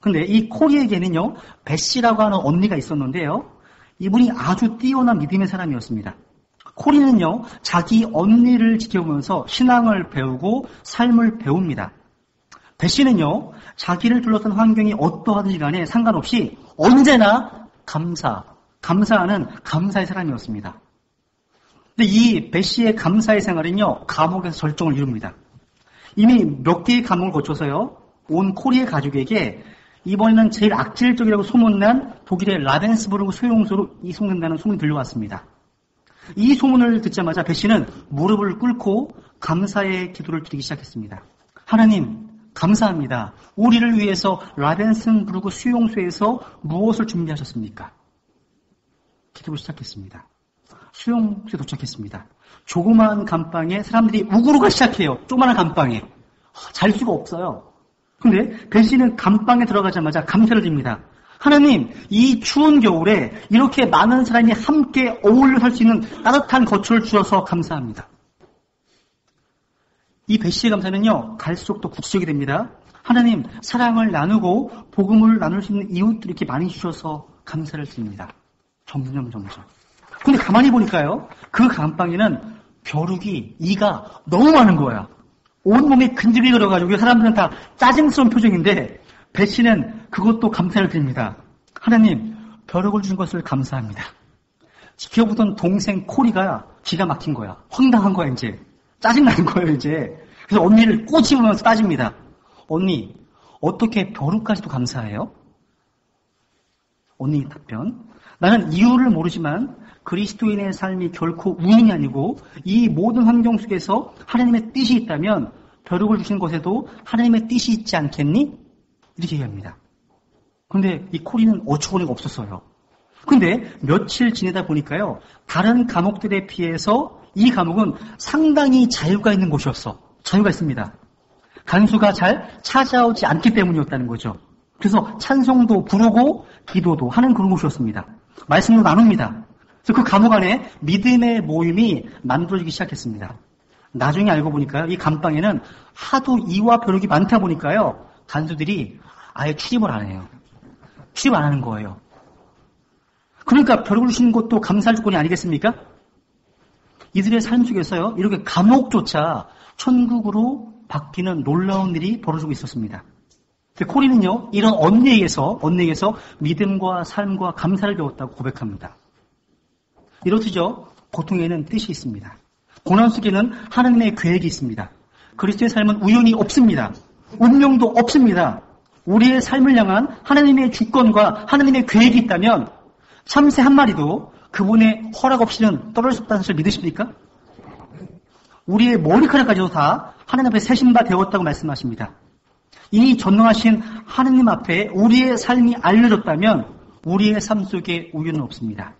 근데 이 코리에게는요, 베시라고 하는 언니가 있었는데요, 이분이 아주 뛰어난 믿음의 사람이었습니다. 코리는요, 자기 언니를 지켜보면서 신앙을 배우고 삶을 배웁니다. 베시는요, 자기를 둘러싼 환경이 어떠하든지 간에 상관없이 언제나 감사하는 감사의 사람이었습니다. 근데 이 베시의 감사의 생활은요, 감옥에서 절정을 이룹니다. 이미 몇 개의 감옥을 거쳐서요, 온 코리의 가족에게 이번에는 제일 악질적이라고 소문난 독일의 라벤스부르크 수용소로 이송된다는 소문이 들려왔습니다. 이 소문을 듣자마자 베시는 무릎을 꿇고 감사의 기도를 드리기 시작했습니다. 하나님, 감사합니다. 우리를 위해서 라벤스부르크 수용소에서 무엇을 준비하셨습니까? 기도를 시작했습니다. 수용소에 도착했습니다. 조그마한 감방에 사람들이 우구르가 시작해요. 조그마한 감방에. 잘 수가 없어요. 근데 베시는 감방에 들어가자마자 감사를 드립니다. 하나님, 이 추운 겨울에 이렇게 많은 사람이 함께 어울려 살 수 있는 따뜻한 거처를 주셔서 감사합니다. 이 베시의 감사는요, 갈수록 더 구체적이 됩니다. 하나님, 사랑을 나누고 복음을 나눌 수 있는 이웃들이 이렇게 많이 주셔서 감사를 드립니다. 점점. 근데 가만히 보니까요, 그 감방에는 벼룩이, 이가 너무 많은 거야. 온몸에 근집이 들어가지고 사람들은 다 짜증스러운 표정인데 베시는 그것도 감사를 드립니다. 하나님, 벼룩을 주신 것을 감사합니다. 지켜보던 동생 코리가 기가 막힌 거야. 황당한 거야, 이제. 짜증나는 거예요, 이제. 그래서 언니를 꼬집으면서 따집니다. 언니, 어떻게 벼룩까지도 감사해요? 언니 답변. 나는 이유를 모르지만 그리스도인의 삶이 결코 운이 아니고 이 모든 환경 속에서 하나님의 뜻이 있다면 벼룩을 주신 것에도 하나님의 뜻이 있지 않겠니? 이렇게 얘기합니다. 근데 이 코리는 어처구니가 없었어요. 근데 며칠 지내다 보니까요, 다른 감옥들에 비해서 이 감옥은 상당히 자유가 있는 곳이었어. 자유가 있습니다. 간수가 잘 찾아오지 않기 때문이었다는 거죠. 그래서 찬송도 부르고 기도도 하는 그런 곳이었습니다. 말씀도 나눕니다. 그래서 그 감옥 안에 믿음의 모임이 만들어지기 시작했습니다. 나중에 알고 보니까요, 이 감방에는 하도 이와 벼룩이 많다 보니까요, 간수들이 아예 출입을 안 해요. 출입 안 하는 거예요. 그러니까 벼룩을 주시는 것도 감사할 조건이 아니겠습니까? 이들의 삶 속에서요, 이렇게 감옥조차 천국으로 바뀌는 놀라운 일이 벌어지고 있었습니다. 코리는요, 이런 언니에게서 믿음과 삶과 감사를 배웠다고 고백합니다. 이렇듯이죠, 고통에는 뜻이 있습니다. 고난 속에는 하나님의 계획이 있습니다. 그리스도의 삶은 우연이 없습니다. 운명도 없습니다. 우리의 삶을 향한 하나님의 주권과 하나님의 계획이 있다면 참새 한 마리도 그분의 허락 없이는 떨어질 수 없다는 것을 믿으십니까? 우리의 머리카락까지도 다 하나님 앞에 세신 바 되었다고 말씀하십니다. 이 전능하신 하나님 앞에 우리의 삶이 알려졌다면 우리의 삶 속에 우연은 없습니다.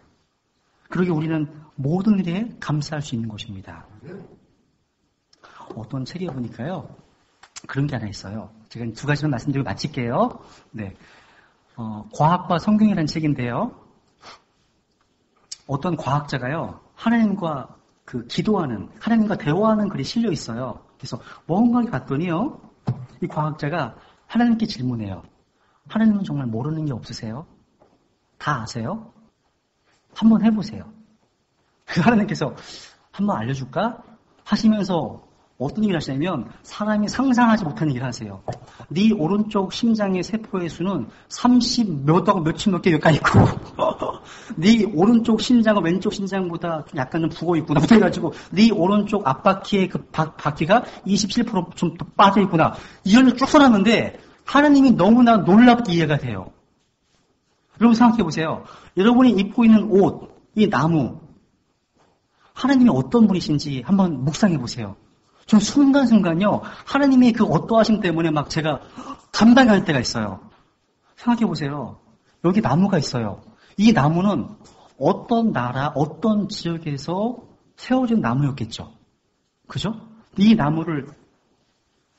그러게 우리는 모든 일에 감사할 수 있는 것입니다. 어떤 책에 보니까요, 그런 게 하나 있어요. 제가 두 가지만 말씀드리고 마칠게요. 네, 과학과 성경이라는 책인데요. 어떤 과학자가요, 하나님과 기도하는, 하나님과 대화하는 글이 실려 있어요. 그래서 뭔가 봤더니요, 이 과학자가 하나님께 질문해요. 하나님은 정말 모르는 게 없으세요? 다 아세요? 한번 해보세요. 하나님께서 한번 알려줄까? 하시면서 어떤 일을 하시냐면 사람이 상상하지 못하는 일을 하세요. 네 오른쪽 심장의 세포의 수는 30몇억 몇천 몇 개가 있고 네 오른쪽 심장은 왼쪽 심장보다 좀 약간 좀 부어 있구나. 그래가지고 네 오른쪽 앞바퀴의 그 바퀴가 27%좀 더 빠져 있구나. 이런 걸 쭉 써놨는데 하나님이 너무나 놀랍게 이해가 돼요. 여러분 생각해 보세요. 여러분이 입고 있는 옷, 이 나무, 하나님이 어떤 분이신지 한번 묵상해 보세요. 전 순간순간요, 하나님의 그 어떠하심 때문에 막 제가 감당이 할 때가 있어요. 생각해 보세요. 여기 나무가 있어요. 이 나무는 어떤 나라, 어떤 지역에서 세워진 나무였겠죠. 그죠? 이 나무를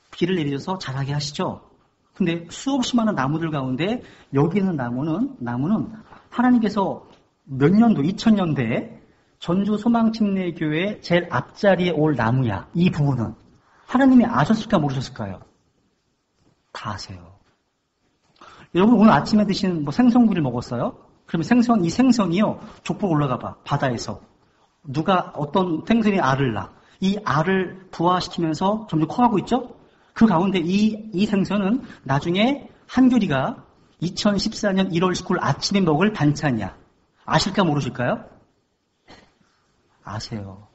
비를 내려서 자라게 하시죠. 근데 수없이 많은 나무들 가운데 여기 있는 나무는 하나님께서 몇 년도, 2000년대에 전주 소망침례교회 제일 앞자리에 올 나무야. 이 부분은. 하나님이 아셨을까 모르셨을까요? 다 아세요. 여러분 오늘 아침에 드신 생선구이를 먹었어요? 그러면 이 생선이요. 족보로 올라가 봐. 바다에서. 누가 어떤 생선이 알을 낳아. 이 알을 부화시키면서 점점 커가고 있죠? 그 가운데 이 생선은 나중에 한교리가 2014년 1월 19일 아침에 먹을 반찬이야. 아실까 모르실까요? 아세요.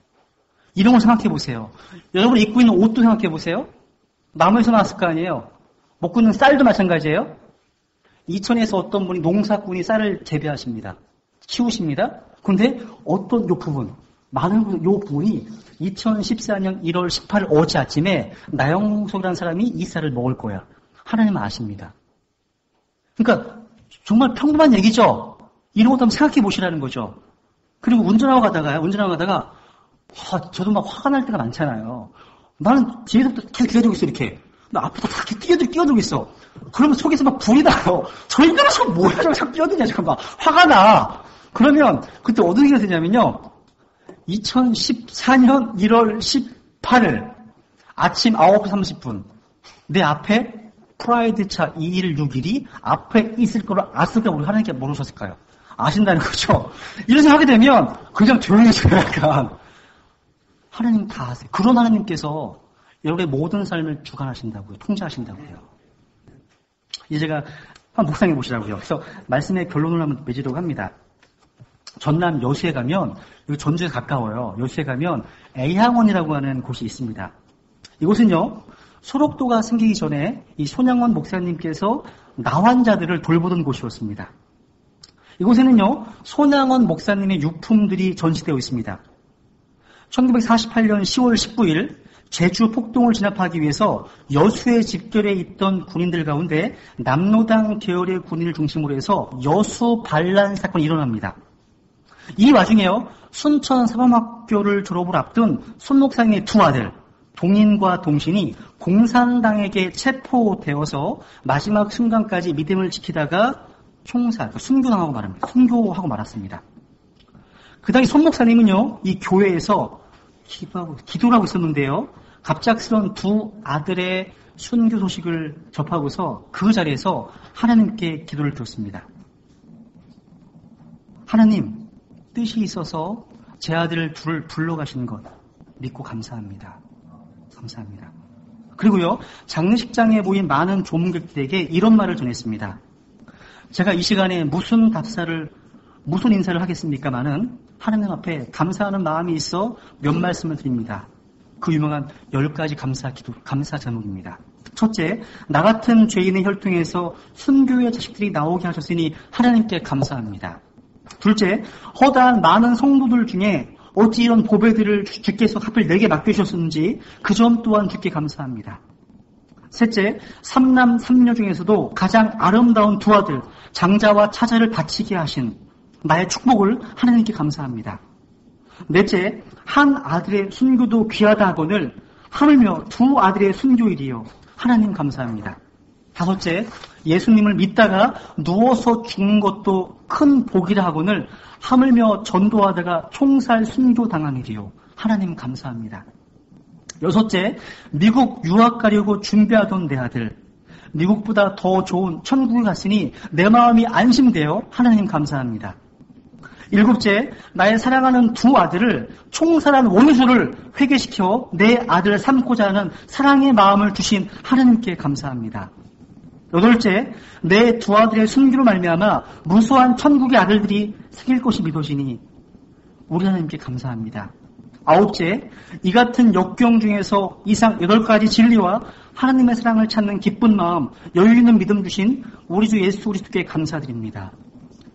이런 걸 생각해 보세요. 여러분이 입고 있는 옷도 생각해 보세요. 나무에서 나왔을 거 아니에요. 먹고 있는 쌀도 마찬가지예요. 이천에서 어떤 분이 농사꾼이 쌀을 재배하십니다. 키우십니다. 그런데 어떤 요 부분, 많은 요 부분이 2014년 1월 18일 어제 아침에 나영석이라는 사람이 이 쌀을 먹을 거야. 하나님은 아십니다. 그러니까 정말 평범한 얘기죠. 이런 것도 한번 생각해 보시라는 거죠. 그리고 운전하고 가다가 저도 막 화가 날 때가 많잖아요. 나는 뒤에서부터 계속 기다리고 있어, 이렇게. 나 앞에서 다 뛰어들고 있어. 그러면 속에서 막 불이 나요. 저 인간은 지금 뭐야? 저거 자꾸 뛰어드냐, 지금 막 화가 나. 그러면 그때 어떤 얘기가 되냐면요. 2014년 1월 18일 아침 9시 30분 내 앞에 프라이드차 2161이 앞에 있을 거를 아실까 우리 하나님께 모르셨을까요? 아신다는 거죠. 이런 생각하게 되면 그냥 조용해져요. 약간. 하나님 다 아세요. 그런 하나님께서 여러분의 모든 삶을 주관하신다고요. 통제하신다고요. 이제 제가 한번 묵상해 보시라고요. 그래서 말씀의 결론을 한번 맺으려고 합니다. 전남 여수에 가면, 여기 전주에 가까워요. 여수에 가면 애향원이라고 하는 곳이 있습니다. 이곳은요, 소록도가 생기기 전에 이 손양원 목사님께서 나환자들을 돌보던 곳이었습니다. 이곳에는요, 손양원 목사님의 유품들이 전시되어 있습니다. 1948년 10월 19일 제주 폭동을 진압하기 위해서 여수의 집결에 있던 군인들 가운데 남로당 계열의 군인을 중심으로 해서 여수 반란 사건이 일어납니다. 이 와중에요, 순천 사범학교를 졸업을 앞둔 손 목사님의 두 아들 동인과 동신이 공산당에게 체포되어서 마지막 순간까지 믿음을 지키다가 총살, 순교당하고 말합니다. 순교하고 말았습니다. 그 당시 손 목사님은요, 이 교회에서 기도를 하고 있었는데요, 갑작스런 두 아들의 순교 소식을 접하고서 그 자리에서 하나님께 기도를 드렸습니다. 하나님, 뜻이 있어서 제 아들 둘을 불러가신 것 믿고 감사합니다. 감사합니다. 그리고요, 장례식장에 모인 많은 조문객들에게 이런 말을 전했습니다. 제가 이 시간에 무슨 인사를 하겠습니까마는 하나님 앞에 감사하는 마음이 있어 몇 말씀을 드립니다. 그 유명한 10가지 감사 제목입니다. 첫째, 나 같은 죄인의 혈통에서 순교의 자식들이 나오게 하셨으니 하나님께 감사합니다. 둘째, 허다한 많은 성도들 중에 어찌 이런 보배들을 주께서 하필 내게 맡겨주셨는지 그 점 또한 주께 감사합니다. 셋째, 삼남 삼녀 중에서도 가장 아름다운 두 아들 장자와 차자를 바치게 하신 나의 축복을 하나님께 감사합니다. 넷째, 한 아들의 순교도 귀하다 하거늘 하물며 두 아들의 순교일이요 하나님 감사합니다. 다섯째, 예수님을 믿다가 누워서 죽는 것도 큰 복이라 하거늘 하물며 전도하다가 총살 순교당한 일이요 하나님 감사합니다. 여섯째, 미국 유학 가려고 준비하던 내 아들 미국보다 더 좋은 천국에 갔으니 내 마음이 안심되어 하나님 감사합니다. 일곱째, 나의 사랑하는 두 아들을 총살한 원수를 회개시켜 내 아들을 삼고자 하는 사랑의 마음을 주신 하나님께 감사합니다. 여덟째, 내 두 아들의 순교로 말미암아 무수한 천국의 아들들이 생길 것이 믿어지니 우리 하나님께 감사합니다. 아홉째, 이 같은 역경 중에서 이상 8가지 진리와 하나님의 사랑을 찾는 기쁜 마음, 여유 있는 믿음 주신 우리 주 예수 그리스도께 감사드립니다.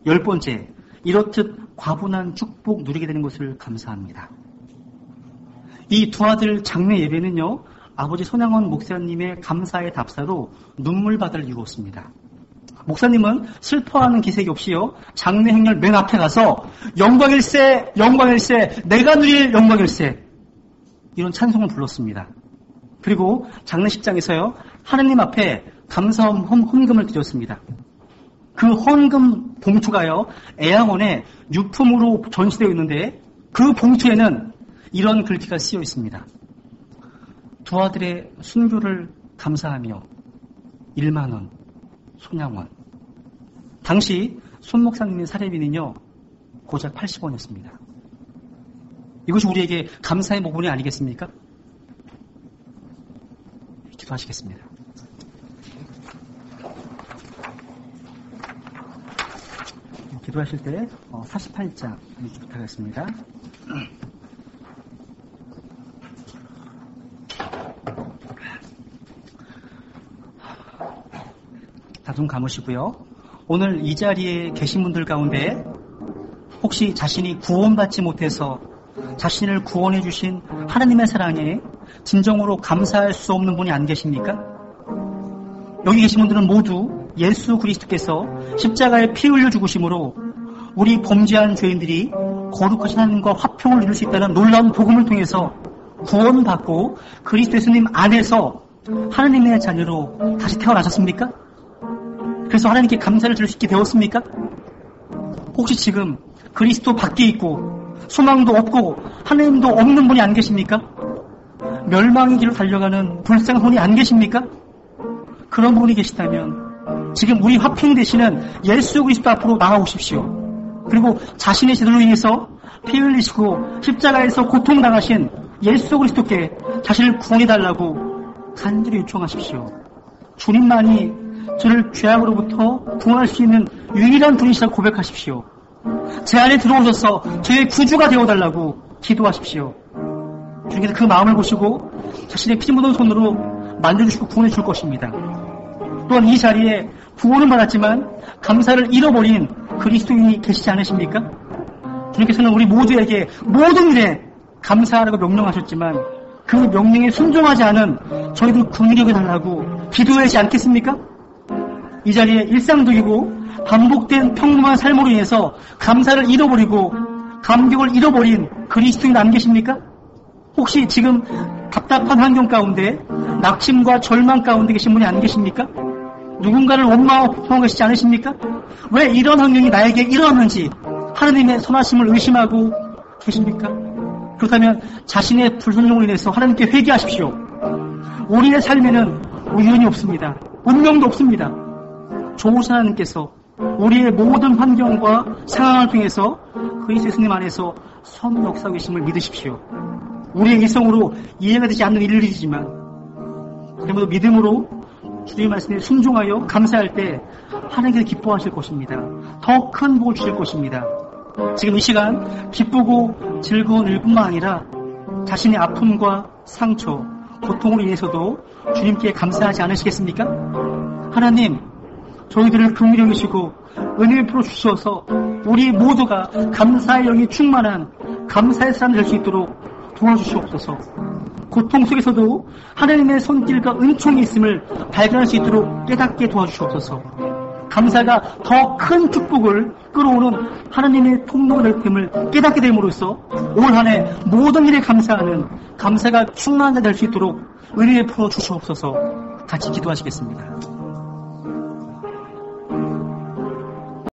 10번째, 이렇듯 과분한 축복 누리게 되는 것을 감사합니다. 이 두 아들 장례 예배는요, 아버지 손양원 목사님의 감사의 답사로 눈물바다를 이루었습니다. 목사님은 슬퍼하는 기색이 없이요, 장례 행렬 맨 앞에 가서 영광일세, 영광일세, 내가 누릴 영광일세, 이런 찬송을 불렀습니다. 그리고 장례식장에서요, 하나님 앞에 감사 헌금을 드렸습니다. 그 헌금 봉투가요, 애양원에 유품으로 전시되어 있는데 그 봉투에는 이런 글귀가 쓰여 있습니다. 두 아들의 순교를 감사하며 1만 원, 손양원. 당시 손 목사님의 사례비는요, 고작 80원이었습니다. 이것이 우리에게 감사의 모범이 아니겠습니까? 기도하시겠습니다. 기도하실 때 48장 부탁하겠습니다. 다 눈 감으시고요. 오늘 이 자리에 계신 분들 가운데 혹시 자신이 구원받지 못해서 자신을 구원해 주신 하나님의 사랑에 진정으로 감사할 수 없는 분이 안 계십니까? 여기 계신 분들은 모두 예수 그리스도께서 십자가에 피 흘려 죽으심으로 우리 범죄한 죄인들이 거룩하신 하나님과 화평을 이룰 수 있다는 놀라운 복음을 통해서 구원받고 그리스도 예수님 안에서 하나님의 자녀로 다시 태어나셨습니까? 그래서 하나님께 감사를 드릴 수 있게 되었습니까? 혹시 지금 그리스도 밖에 있고 소망도 없고 하나님도 없는 분이 안 계십니까? 멸망의 길로 달려가는 불쌍한 분이 안 계십니까? 그런 분이 계시다면 지금 우리 화평 되시는 예수 그리스도 앞으로 나아오십시오. 그리고 자신의 제도로 인해서 피 흘리시고 십자가에서 고통당하신 예수 그리스도께 자신을 구원해달라고 간절히 요청하십시오. 주님만이 저를 죄악으로부터 구원할 수 있는 유일한 분이시라고 고백하십시오. 제 안에 들어오셔서 저의 구주가 되어달라고 기도하십시오. 주님께서 그 마음을 보시고 자신의 피 묻은 손으로 만져주시고 구원해 줄 것입니다. 또한 이 자리에 구원을 받았지만 감사를 잃어버린 그리스도인이 계시지 않으십니까? 주님께서는 우리 모두에게 모든 일에 감사하라고 명령하셨지만 그 명령에 순종하지 않은 저희들 긍휼히 달라고 기도하지 않겠습니까? 이 자리에 일상적이고 반복된 평범한 삶으로 인해서 감사를 잃어버리고 감격을 잃어버린 그리스도인 안 계십니까? 혹시 지금 답답한 환경 가운데 낙심과 절망 가운데 계신 분이 안 계십니까? 누군가를 원망하고 계시지 않으십니까? 왜 이런 환경이 나에게 일어났는지 하나님의 선하심을 의심하고 계십니까? 그렇다면 자신의 불순종으로 인해서 하나님께 회개하십시오. 우리의 삶에는 우연이 없습니다. 운명도 없습니다. 좋으신 하나님께서 우리의 모든 환경과 상황을 통해서 그리스도 예수님 안에서 선 역사하고 계심을 믿으십시오. 우리의 이성으로 이해가 되지 않는 일들이지만 그러므로 믿음으로 주님의 말씀에 순종하여 감사할 때 하나님께서 기뻐하실 것입니다. 더 큰 복을 주실 것입니다. 지금 이 시간 기쁘고 즐거운 일뿐만 아니라 자신의 아픔과 상처, 고통으로 인해서도 주님께 감사하지 않으시겠습니까? 하나님, 저희들을 긍휼히 여기시고 은혜를 풀어 주셔서 우리 모두가 감사의 영이 충만한 감사의 사람 될 수 있도록 도와주시옵소서. 고통 속에서도 하나님의 손길과 은총이 있음을 발견할 수 있도록 깨닫게 도와주시옵소서. 감사가 더 큰 축복을 끌어오는 하나님의 통로가 될 됨을 깨닫게 됨으로써 올 한 해 모든 일에 감사하는 감사가 충만한 자 될 수 있도록 은혜를 풀어 주시옵소서. 같이 기도하시겠습니다.